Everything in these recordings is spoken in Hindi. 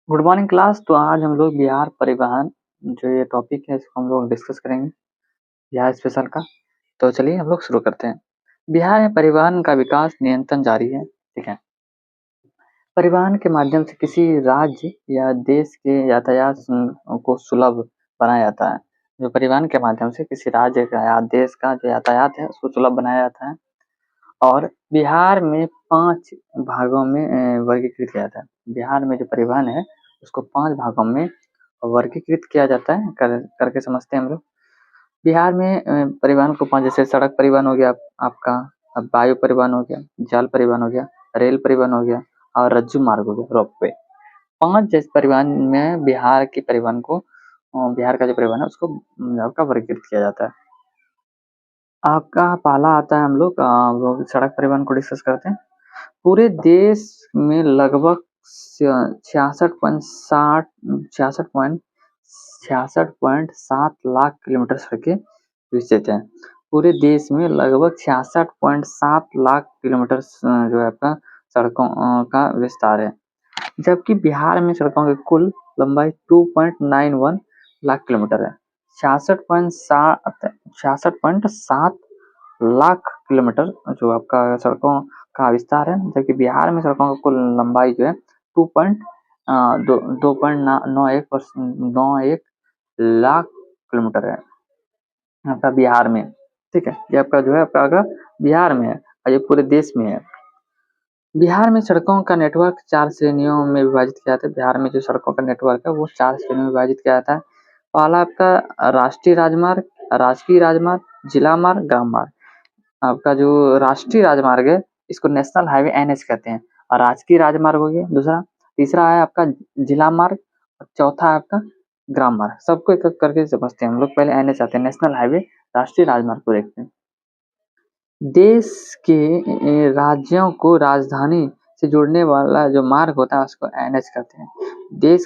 Good morning class. तो आज हम लोग बिहार परिवहन जो ये टॉपिक है इसको हम लोग डिस्कस करेंगे बिहार स्पेशल का। तो चलिए हम लोग शुरू करते हैं। बिहार में परिवहन का विकास निरंतर जारी है। ठीक है। परिवहन के माध्यम से किसी राज्य या देश के यातायात को सुलभ बनाया जाता है। जो परिवहन के माध्यम से किसी राज्य का या देश का जो यातायात है उसको सुलभ बनाया जाता है। और बिहार में 5 भागों में वर्गीकृत किया जाता है। बिहार में जो परिवहन है उसको 5 भागों में वर्गीकृत किया जाता है। करके समझते हैं हम लोग। बिहार में परिवहन को 5 जैसे सड़क परिवहन हो गया आपका, अब वायु परिवहन हो गया, जल परिवहन हो गया, रेल परिवहन हो गया और रज्जु मार्ग हो गया, रोपवे। 5 जैसे परिवहन में बिहार का जो परिवहन है उसको आपका वर्गीकृत किया जाता है। आपका पहला आता है हम लोग सड़क परिवहन को डिस्कस करते हैं। पूरे देश में लगभग 66.7 लाख किलोमीटर सड़कें विस्तृत हैं। पूरे देश में लगभग 66.7 लाख किलोमीटर जो है आपका सड़कों का विस्तार है। जबकि बिहार में सड़कों की कुल लंबाई 2.91 लाख किलोमीटर है। 66.7 लाख किलोमीटर जो आपका सड़कों का विस्तार है। जबकि बिहार में सड़कों की कुल लंबाई जो है 2.91 लाख किलोमीटर है आपका बिहार में। ठीक है, ये आपका जो है आपका बिहार में है और ये पूरे देश में है। बिहार में सड़कों का नेटवर्क 4 श्रेणियों में विभाजित किया जाता है। बिहार में जो सड़कों का नेटवर्क है वो 4 श्रेणियों में विभाजित किया जाता है। पहला आपका राष्ट्रीय राजमार्ग, राजकीय राजमार्ग, जिला मार्ग, ग्राम मार्ग। आपका जो राष्ट्रीय राजमार्ग है इसको नेशनल हाईवे एनएच कहते हैं और राजकीय राजमार्ग हो गया दूसरा। तीसरा है आपका जिला मार्ग और चौथा है आपका ग्राम मार्ग। सबको एक एक करके समझते हैं हम लोग। पहले एनएच आते हैं, नेशनल हाईवे, राष्ट्रीय राजमार्ग को देखते हैं। देश के राज्यों को राजधानी से जोड़ने वाला जो मार्ग होता है उसको एनएच कहते हैं। देश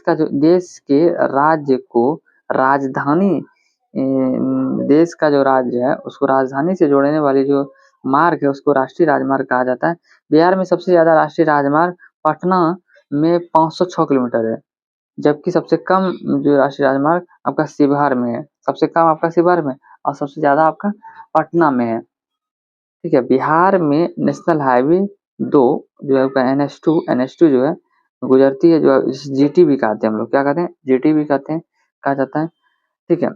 के राज्य को राजधानी देश का जो राज्य है उसको राजधानी से जोड़ने वाली जो मार्ग है उसको राष्ट्रीय राजमार्ग कहा जाता है। बिहार में सबसे ज्यादा राष्ट्रीय राजमार्ग पटना में 506 किलोमीटर है। जबकि सबसे कम जो राष्ट्रीय राजमार्ग आपका शिवहर में है। सबसे कम आपका शिवहर में और सबसे ज्यादा आपका पटना में है। ठीक है। बिहार में नेशनल हाईवे 2 जो है आपका NH2 जो है गुजरती है, जो जीटी भी कहते हैं हम लोग। क्या कहते हैं? जीटी भी कहते हैं, कहा जाता है। ठीक है।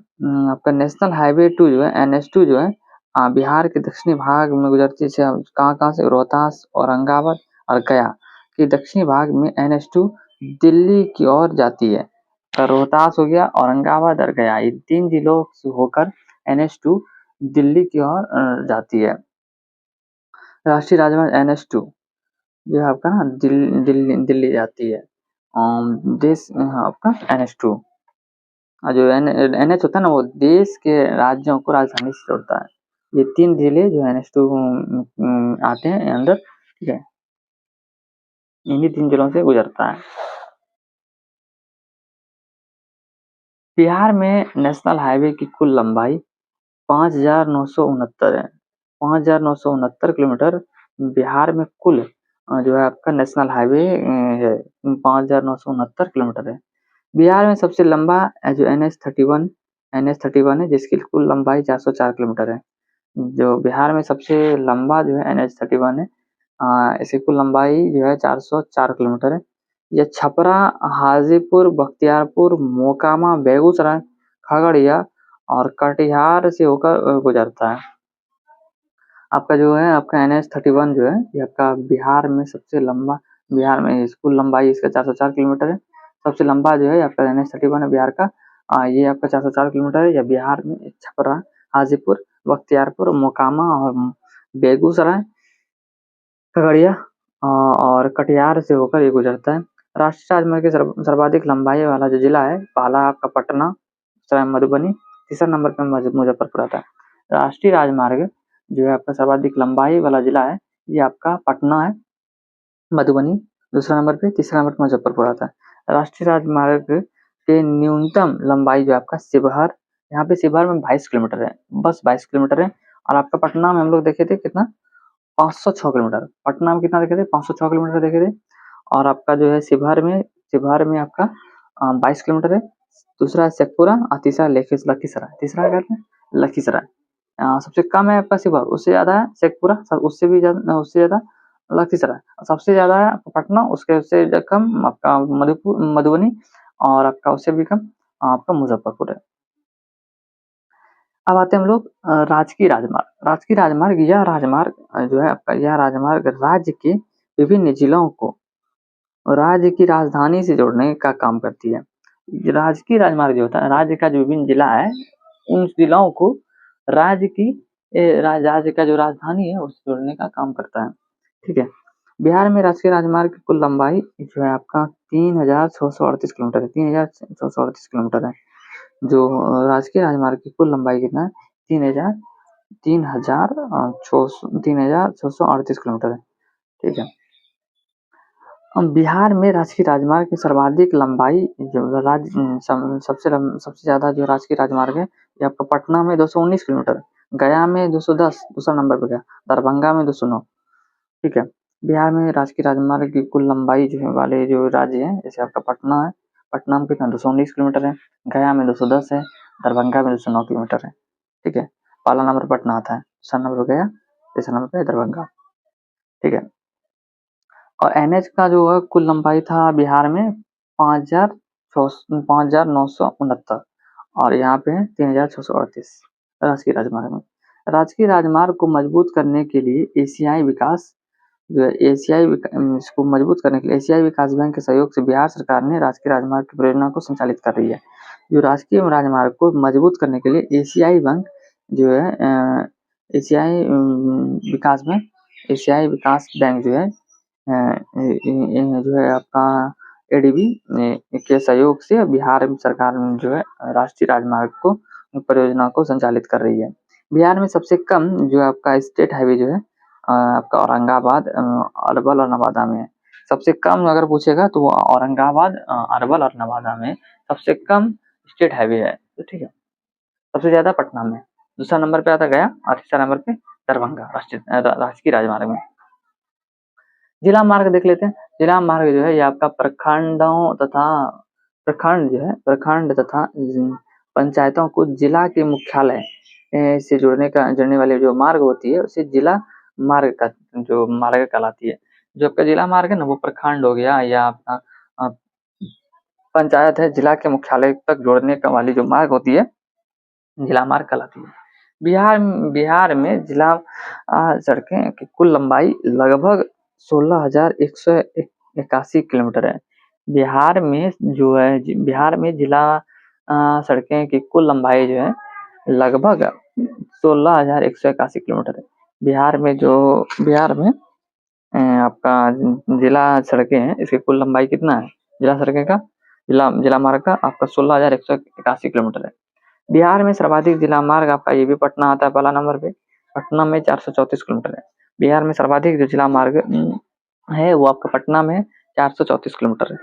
आपका नेशनल हाईवे 2 जो है NH2 जो है बिहार के दक्षिणी भाग में गुजरती है। कहाँ से? रोहतास, औरंगाबाद और गया के दक्षिणी भाग में NH2 दिल्ली की ओर जाती है। तो रोहतास हो गया, औरंगाबाद और गया, ये 3 जिलों से होकर NH2 दिल्ली की ओर जाती है। राष्ट्रीय राजमार्ग NH2 जो है आपका ना दिल्ली जाती है। देश आपका NH2 और जो NH होता है ना वो देश के राज्यों को राजधानी से जोड़ता है। ये 3 जिले जो NH2 आते हैं अंदर। ठीक है, इन्हीं 3 जिलों से गुजरता है। बिहार में नेशनल हाईवे की कुल लंबाई 5,969 है। 5,969 किलोमीटर बिहार में कुल जो है आपका नेशनल हाईवे है। 5,969 किलोमीटर है। बिहार में सबसे लंबा जो NH31 है जिसकी कुल लंबाई 404 किलोमीटर है। जो बिहार में सबसे लंबा जो है NH31 है, इसकी कुल लंबाई जो है 404 किलोमीटर है। यह छपरा, हाजीपुर, बख्तियारपुर, मोकामा, बेगूसराय, खगड़िया और कटिहार से होकर गुजरता है। आपका जो है आपका NH31 जो है ये आपका बिहार में सबसे लंबा, बिहार में कुल लंबाई इसका 404 किलोमीटर है। सबसे लंबा जो है आपका NH31 है बिहार का। ये आपका 404 किलोमीटर है। यह बिहार में छपरा, हाजीपुर, बख्तियारपुर, मोकामा और बेगूसराय, खगड़िया और कटिहार से होकर ये गुजरता है। राष्ट्रीय राजमार्ग की सर्वाधिक लंबाई वाला जो जिला है, पहला आपका पटना, दूसरा मधुबनी, तीसरा नंबर पे मुजफ्फरपुर आता है। राष्ट्रीय राजमार्ग जो है आपका सर्वाधिक लंबाई वाला जिला है, ये आपका पटना है, मधुबनी दूसरा नंबर पे, तीसरा नंबर पे मुजफ्फरपुर आता है। राष्ट्रीय राजमार्ग के न्यूनतम लंबाई जो आपका शिवहर, यहाँ पे शिवहर में 22 किलोमीटर है, बस 22 किलोमीटर है। और आपका पटना में हम लोग देखे थे कितना, 506 किलोमीटर। पटना में कितना देखे थे, 506 किलोमीटर देखे थे। और आपका जो है शिवहर में शिवहर में आपका 22 किलोमीटर है। दूसरा है शेखपुरा और तीसरा लखीसराय। तीसरा क्या है? लखीसराय। सबसे कम है आपका शिवहर, उससे ज़्यादा है शेखपुरा, उससे ज़्यादा लखीसराय, सबसे ज़्यादा है आपका पटना, उससे कम आपका मधुबनी, और आपका उससे भी कम आपका मुजफ्फरपुर है। अब आते हैं हम लोग राजकीय राजमार्ग। राजकीय राजमार्ग यह राजमार्ग जो है आपका, यह राजमार्ग राज्य के विभिन्न जिलों को राज्य की राजधानी से जोड़ने का काम करती है। राजकीय राजमार्ग जो होता है, राज्य का जो विभिन्न जिला है उन जिलाओं को राज्य की राज्य का जो राजधानी है उससे जोड़ने का काम करता है। ठीक है। बिहार में राष्ट्रीय राजमार्ग की कुल लंबाई जो है आपका 3638 किलोमीटर है। 3638 किलोमीटर है। जो राजकीय राजमार्ग की कुल लंबाई कितना है? 3638 किलोमीटर है। ठीक है। बिहार में राजकीय राजमार्ग की सर्वाधिक लंबाई जो सबसे ज़्यादा जो राजकीय राजमार्ग है ये आपका पटना में 219 किलोमीटर, गया में 210, दूसरा नंबर पे गया, दरभंगा में 209। ठीक है। बिहार में राजकीय राजमार्ग की कुल लंबाई जो है वाले जो राज्य है, जैसे आपका पटना है, पटना में कितना 219 किलोमीटर है, गया में 210 है, दरभंगा में 209 किलोमीटर है। ठीक है। पहला नंबर पटना आता है, दूसरा नंबर पे गया, तीसरा नंबर पे दरभंगा। ठीक है। और एनएच का जो है कुल लंबाई था बिहार में 5,969 और यहाँ पे है 3,638 राजकीय राजमार्ग में। राजकीय राजमार्ग को मजबूत करने के लिए इसको मजबूत करने के लिए एशियाई विकास बैंक के सहयोग से बिहार सरकार ने राजकीय राजमार्ग की परियोजना को संचालित कर रही है। जो राजकीय राजमार्ग को मजबूत करने के लिए एशियाई बैंक जो है एशियाई विकास बैंक जो है आपका एडीबी के सहयोग से बिहार सरकार जो है राष्ट्रीय राजमार्ग परियोजना को संचालित कर रही है। बिहार में सबसे कम जो आपका स्टेट हाईवे जो है आपका औरंगाबाद, अरवल और नवादा में है। सबसे कम अगर पूछेगा तो औरंगाबाद, अरवल और नवादा में सबसे कम स्टेट हाईवे है। तो ठीक है। सबसे ज्यादा पटना में, दूसरा नंबर पे आता गया और तीसरा नंबर पे दरभंगा राजकीय राजमार्ग में। जिला मार्ग देख लेते हैं। जिला मार्ग जो है ये आपका प्रखंड तथा पंचायतों को जिला के मुख्यालय से जोड़ने वाली जो मार्ग होती है उसे जिला मार्ग कहलाती है। जो आपका जिला मार्ग है ना वो प्रखंड हो गया या आपका पंचायत है, जिला के मुख्यालय तक जोड़ने वाली जो मार्ग होती है जिला मार्ग कहलाती है। बिहार में जिला सड़कें की कुल लंबाई लगभग 16,181 किलोमीटर है। बिहार में जिला सड़कें की कुल लंबाई जो है लगभग 16,181 किलोमीटर है। बिहार में आपका जिला सड़कें हैं, इसकी कुल लंबाई कितना है? जिला मार्ग का आपका 16,181 किलोमीटर है। बिहार में सर्वाधिक जिला मार्ग आपका ये भी पटना आता है पहला नंबर पे, पटना में 434 किलोमीटर है। बिहार में सर्वाधिक जो जिला मार्ग है वो आपका पटना में 434 किलोमीटर है।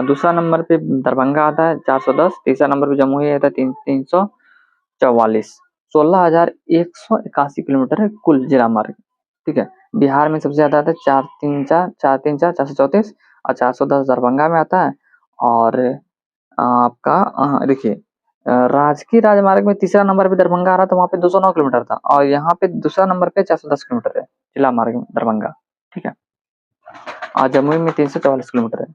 दूसरा नंबर पे दरभंगा आता है 410, तीसरा नंबर पे जमुई आता है 344। 16,181 किलोमीटर है कुल जिला मार्ग। ठीक है। बिहार में सबसे ज्यादा आता है 434 और 410 दरभंगा में आता है। और आपका देखिए राजकीय राजमार्ग में तीसरा नंबर पे दरभंगा आ रहा था, वहाँ पे 209 किलोमीटर था और यहाँ पे दूसरा नंबर पे 410 किलोमीटर है जिला मार्ग में दरभंगा। ठीक है। और जमुई में 344 किलोमीटर है।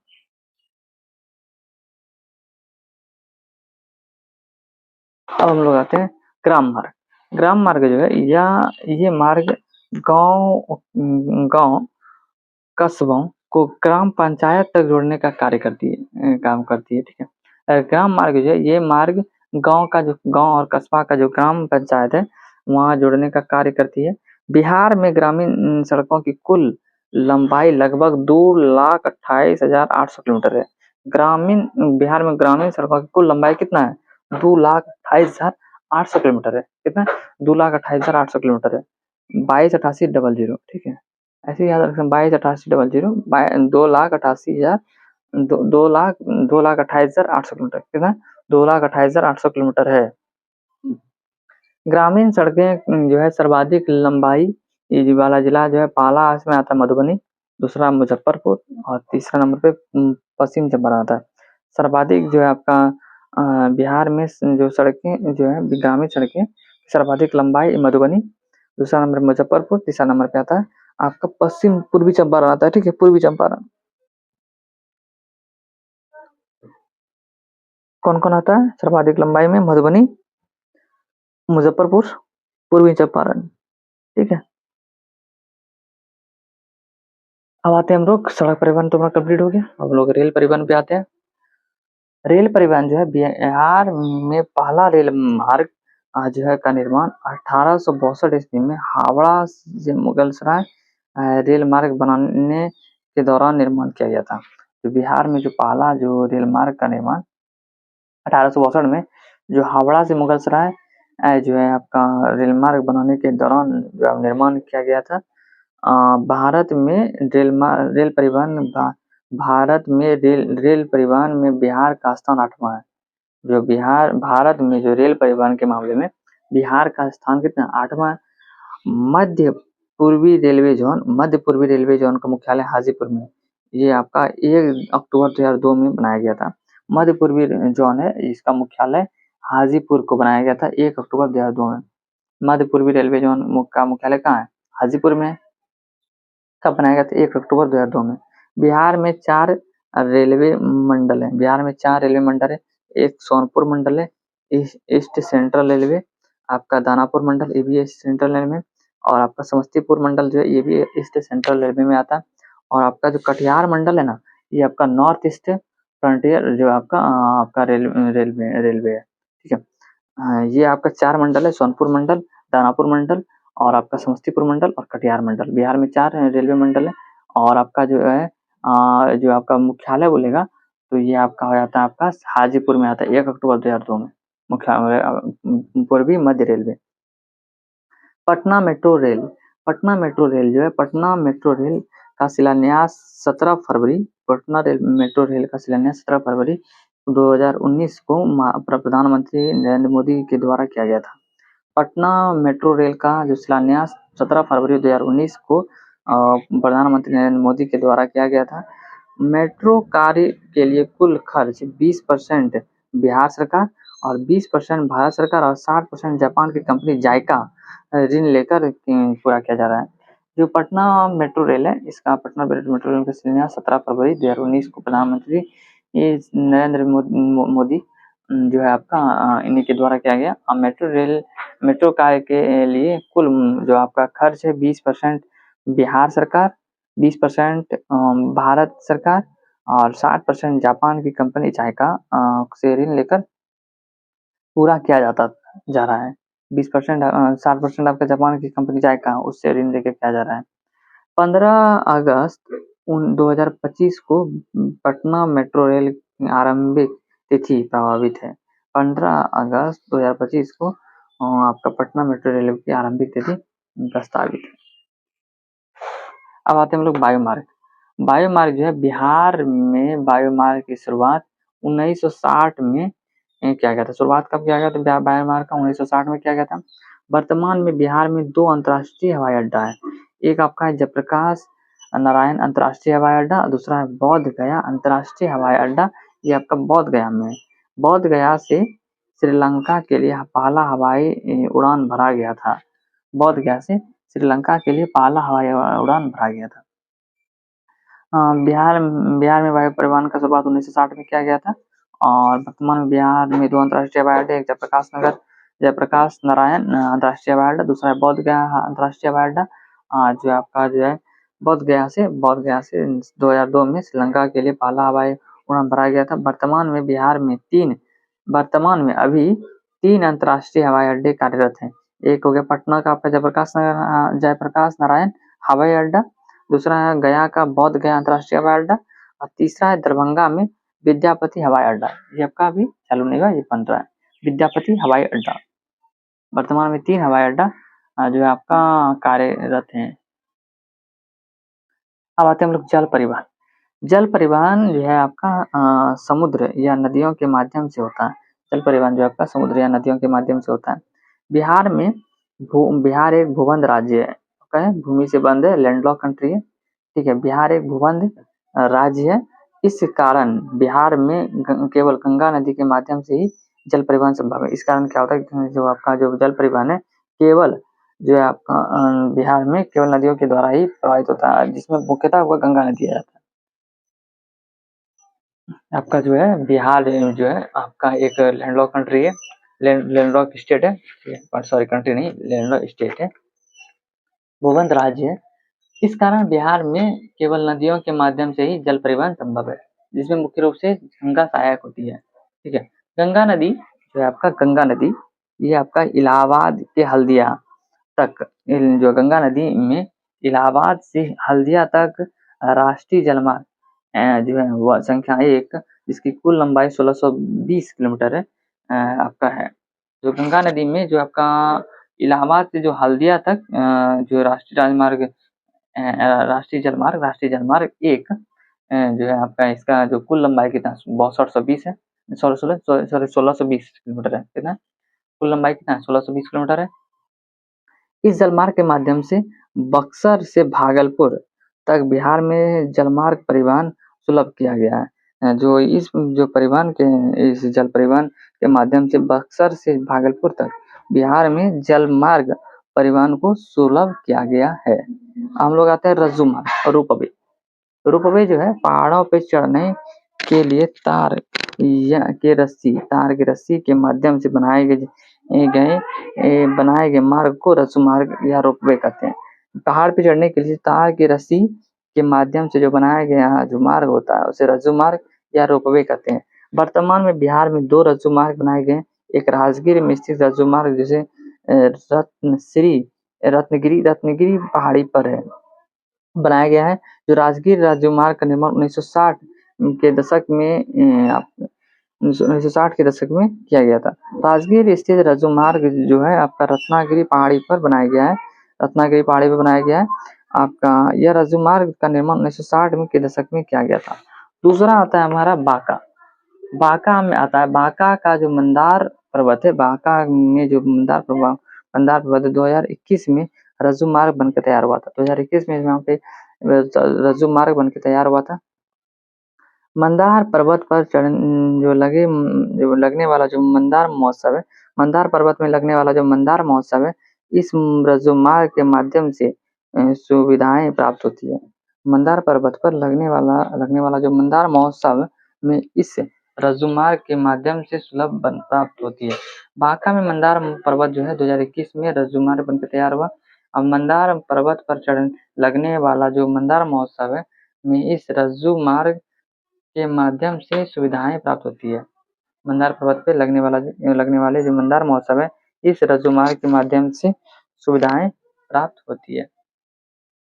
अब हम लोग आते हैं ग्राम मार्ग। ग्राम मार्ग जो है ये मार्ग गांव कस्बों को ग्राम पंचायत तक जोड़ने का काम करती है। ठीक है। ग्राम मार्ग जो है ये मार्ग गांव और कस्बा का जो ग्राम पंचायत है वहाँ जोड़ने का कार्य करती है। बिहार में ग्रामीण सड़कों की कुल लंबाई लगभग 2,28,800 किलोमीटर है। बिहार में ग्रामीण सड़कों की कुल लंबाई कितना है? 2,28,800 किलोमीटर है। कितना? 2,28,800 किलोमीटर है। 22,88,00। ठीक है। ऐसे याद रखें 22,88,00, 2,88,000, 2,28,800 किलोमीटर। कितना? 2,28,800 किलोमीटर है। ग्रामीण सड़कें जो है सर्वाधिक लंबाई ये वाला जिला जो है पहला इसमें आता है मधुबनी, दूसरा मुजफ्फरपुर और तीसरा नंबर पे पश्चिम चंपारण आता है। सर्वाधिक जो है आपका बिहार में जो सड़कें जो है ग्रामीण सड़कें सर्वाधिक लंबाई मधुबनी, दूसरा नंबर मुजफ्फरपुर, तीसरा नंबर पे आता है आपका पश्चिम पूर्वी चंपारण आता है। ठीक है, पूर्वी चंपारण कौन कौन आता है सर्वाधिक लंबाई में? मधुबनी, मुजफ्फरपुर, पूर्वी चंपारण। ठीक है, अब आते हैं हम लोग सड़क परिवहन तो हमारा कंप्लीट हो गया, अब लोग रेल परिवहन पे आते हैं। रेल परिवहन जो है बिहार में पहला रेल मार्ग जो है का निर्माण 1862 ईस्वी में हावड़ा से मुगलसराय रेल मार्ग बनाने के दौरान निर्माण किया गया था। तो बिहार में जो पहला जो रेल मार्ग का निर्माण 1862 में जो हावड़ा से मुगलसराय जो है आपका रेल मार्ग बनाने के दौरान जो निर्माण किया गया था। भारत में रेल परिवहन भारत में रेल परिवहन में बिहार का स्थान 8वां है। जो बिहार भारत में जो रेल परिवहन के मामले में बिहार का स्थान कितना? 8वां है। मध्य पूर्वी रेलवे जोन का मुख्यालय हाजीपुर में, ये आपका 1 अक्टूबर 2002 में बनाया गया था। मध्य पूर्वी जोन है, इसका मुख्यालय हाजीपुर को बनाया गया था 1 अक्टूबर 2002 में। मध्य पूर्वी रेलवे जोन का मुख्यालय कहाँ है? हाजीपुर में। कब बनाया गया था? 1 अक्टूबर 2002 में। बिहार में 4 रेलवे मंडल हैं। बिहार में 4 रेलवे मंडल है। एक सोनपुर मंडल है, ईस्ट सेंट्रल रेलवे, आपका दानापुर मंडल ये भी ईस्ट सेंट्रल रेलवे में, और आपका समस्तीपुर मंडल जो है ये भी ईस्ट सेंट्रल रेलवे में आता है। और आपका जो कटिहार मंडल है ना, ये आपका नॉर्थ ईस्ट फ्रंटियर जो आपका रेलवे है। ठीक है, ये आपका 4 मंडल है, सोनपुर मंडल, दानापुर मंडल और आपका समस्तीपुर मंडल और कटिहार मंडल। बिहार में 4 रेलवे मंडल है। और आपका जो है जो आपका मुख्यालय बोलेगा तो ये आपका हो जाता है आपका हाजीपुर में आता है 1 अक्टूबर 2002 में। मुख्यालय पूर्वी मध्य railway. Patna metro rail. Patna metro rail जो है पटना मेट्रो रेल का शिलान्यास 17 फरवरी मेट्रो रेल का शिलान्यास 17 फरवरी 2019 को प्रधानमंत्री नरेंद्र मोदी के द्वारा किया गया था। पटना मेट्रो रेल का जो शिलान्यास 17 फरवरी 2019 को प्रधानमंत्री नरेंद्र मोदी के द्वारा किया गया था। मेट्रो कार्य के लिए कुल खर्च 20% बिहार सरकार और 20% भारत सरकार और 60% जापान की कंपनी जायका ऋण लेकर पूरा किया जा रहा है। जो पटना मेट्रो रेल है, इसका पटना मेट्रो रेल का शिलान्यास 17 फरवरी 2019 को प्रधानमंत्री नरेंद्र मोदी जो है आपका इन्हीं के द्वारा किया गया। मेट्रो कार्य के लिए कुल जो आपका खर्च है 20% बिहार सरकार, 20% भारत सरकार और 60% जापान की कंपनी जायका से ऋण लेकर पूरा किया जा रहा है। 20% 60% आपका जापान की कंपनी जायका उससे ऋण लेकर किया जा रहा है। 15 अगस्त 2025 को पटना मेट्रो रेल की आरंभिक तिथि प्रभावित है। 15 अगस्त 2025 को आपका पटना मेट्रो रेल की आरंभिक तिथि प्रस्तावित है। अब आते हैं हम लोग वायुमार्ग। वायुमार्ग जो है बिहार में वायुमार्ग की शुरुआत 1960 में किया गया था। शुरुआत कब किया गया था वायुमार्ग का? 1960 में किया गया था। वर्तमान में बिहार में 2 अंतर्राष्ट्रीय हवाई अड्डा है। एक आपका है जयप्रकाश नारायण अंतर्राष्ट्रीय हवाई अड्डा, दूसरा है बोध गया अंतर्राष्ट्रीय हवाई अड्डा। ये आपका बोध गया में है। बोध गया से श्रीलंका के लिए पहला हवाई उड़ान भरा गया था। बोध गया से श्रीलंका के लिए पहला हवाई उड़ान भरा गया था। बिहार में वायु परिवहन का शुरुआत 1960 में किया गया था। और वर्तमान में बिहार में 2 अंतर्राष्ट्रीय हवाई अड्डे, एक जयप्रकाश नारायण अंतर्राष्ट्रीय हवाई अड्डा, दूसरा है बोध गया अंतर्राष्ट्रीय हवाई अड्डा। जो आपका जो है बोध गया से 2002 में श्रीलंका के लिए पहला हवाई उड़ान भरा गया था। वर्तमान में बिहार में अभी 3 अंतर्राष्ट्रीय हवाई अड्डे कार्यरत हैं। एक हो गया पटना का आपका जयप्रकाश नारायण हवाई अड्डा, दूसरा है गया का बोध गया अंतर्राष्ट्रीय हवाई अड्डा और तीसरा है दरभंगा में विद्यापति हवाई अड्डा। ये आपका अभी चालू नहीं हुआ, ये बन रहा है विद्यापति हवाई अड्डा। वर्तमान में 3 हवाई अड्डा जो है आपका कार्यरत हैं। अब आते हैं हम लोग जल परिवहन। जल परिवहन जो है आपका समुद्र या नदियों के माध्यम से होता है। जल परिवहन जो आपका समुद्र या नदियों के माध्यम से होता है। बिहार एक भूबंध राज्य है, भूमि से बंद है, लैंडलॉक कंट्री है। ठीक है, बिहार एक भूबंध राज्य है। इस कारण बिहार में केवल गंगा नदी के माध्यम से ही जल परिवहन संभव है। इस कारण क्या होता है कि जो आपका जो जल परिवहन है केवल जो है आपका बिहार में केवल नदियों के द्वारा ही प्रभावित होता है, जिसमें मुख्यतः वो गंगा नदी आ जाता है। आपका जो है बिहार जो है आपका एक लैंडलॉक कंट्री है, लैंडलॉक स्टेट है, सॉरी कंट्री नहीं, लैंडलॉक स्टेट है, भूबंध राज्य है। इस कारण बिहार में केवल नदियों के माध्यम से ही जल परिवहन संभव है, जिसमें मुख्य रूप से गंगा सहायक होती है। ठीक है, गंगा नदी जो है आपका गंगा नदी ये आपका इलाहाबाद के हल्दिया तक, जो गंगा नदी में इलाहाबाद से हल्दिया तक राष्ट्रीय जलमार्ग जो है वह संख्या 1 जिसकी कुल लंबाई 1620 किलोमीटर है आपका है। जो गंगा नदी में जो आपका इलाहाबाद से जो हल्दिया तक जो राष्ट्रीय जलमार्ग 1 जो है आपका इसका जो कुल लंबाई कितना 6220 है, 1620 किलोमीटर है। कितना कुल लंबाई कितना 1620 किलोमीटर है। इस जलमार्ग के माध्यम से बक्सर से भागलपुर तक बिहार में जलमार्ग परिवहन सुलभ किया गया है। जो इस जो परिवहन के इस जल परिवहन के माध्यम से बक्सर से भागलपुर तक बिहार में जलमार्ग परिवहन को सुलभ किया गया है। हम लोग आते हैं रज्जू मार्ग और रोपवे। रोपवे जो है पहाड़ों पे चढ़ने के लिए तार की रस्सी के माध्यम से बनाए गए मार्ग को रज्जू मार्ग या रोपवे कहते हैं। पहाड़ पे चढ़ने के लिए तार की रस्सी के माध्यम से जो बनाया गया जो मार्ग होता है उसे रज्जू मार्ग या रोपवे कहते हैं। वर्तमान में बिहार में 2 रज्जू मार्ग बनाए गए हैं। एक राजगीर में स्थित रज्जू मार्ग जिसे रत्नगिरी पहाड़ी पर है बनाया गया है। जो राजगीर राज्य मार्ग का निर्माण 1960 के दशक में 1960 के दशक में किया गया था। राजगीर स्थित रज्जू मार्ग जो है आपका रत्नागिरी पहाड़ी पर बनाया गया है। रत्नागिरी पहाड़ी पर बनाया गया है आपका यह रज्जू मार्ग का निर्माण 1960 में के दशक में किया गया था। दूसरा आता है हमारा बांका। बांका में आता है, बांका का जो मंदार पर्वत है, बांका में जो मंदार पर्वत 2021 में रज्जू मार्ग बनकर तैयार हुआ था। 2021 में यहाँ पे रज्जू मार्ग बनकर तैयार हुआ था। मंदार पर्वत पर जो लगने वाला जो मंदार महोत्सव है, मंदार पर्वत में लगने वाला जो मंदार महोत्सव है, इस रज्जू मार्ग के माध्यम से सुविधाएं प्राप्त होती है। मंदार पर्वत पर लगने वाला जो मंदार महोत्सव में इस रज्जू मार्ग के माध्यम से सुलभ प्राप्त होती है। बांका में मंदार पर्वत जो है 2021 में रज्जू मार्ग बनकर तैयार हुआ। अब मंदार पर्वत पर लगने वाला जो मंदार महोत्सव है में इस रज्जू मार्ग के माध्यम से सुविधाएं प्राप्त होती है। मंदार पर्वत पे लगने वाले जो मंदार महोत्सव है इस रज्जू मार्ग के माध्यम से सुविधाएं प्राप्त होती है।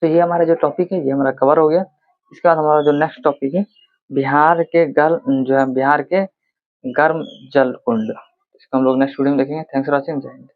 तो ये हमारा जो टॉपिक है ये हमारा कवर हो गया। इसके बाद हमारा जो नेक्स्ट टॉपिक है बिहार के गर्म जल कुंड, इसको हम लोग नेक्स्ट वीडियो में देखेंगे। Thanks for watching. जय हिंद।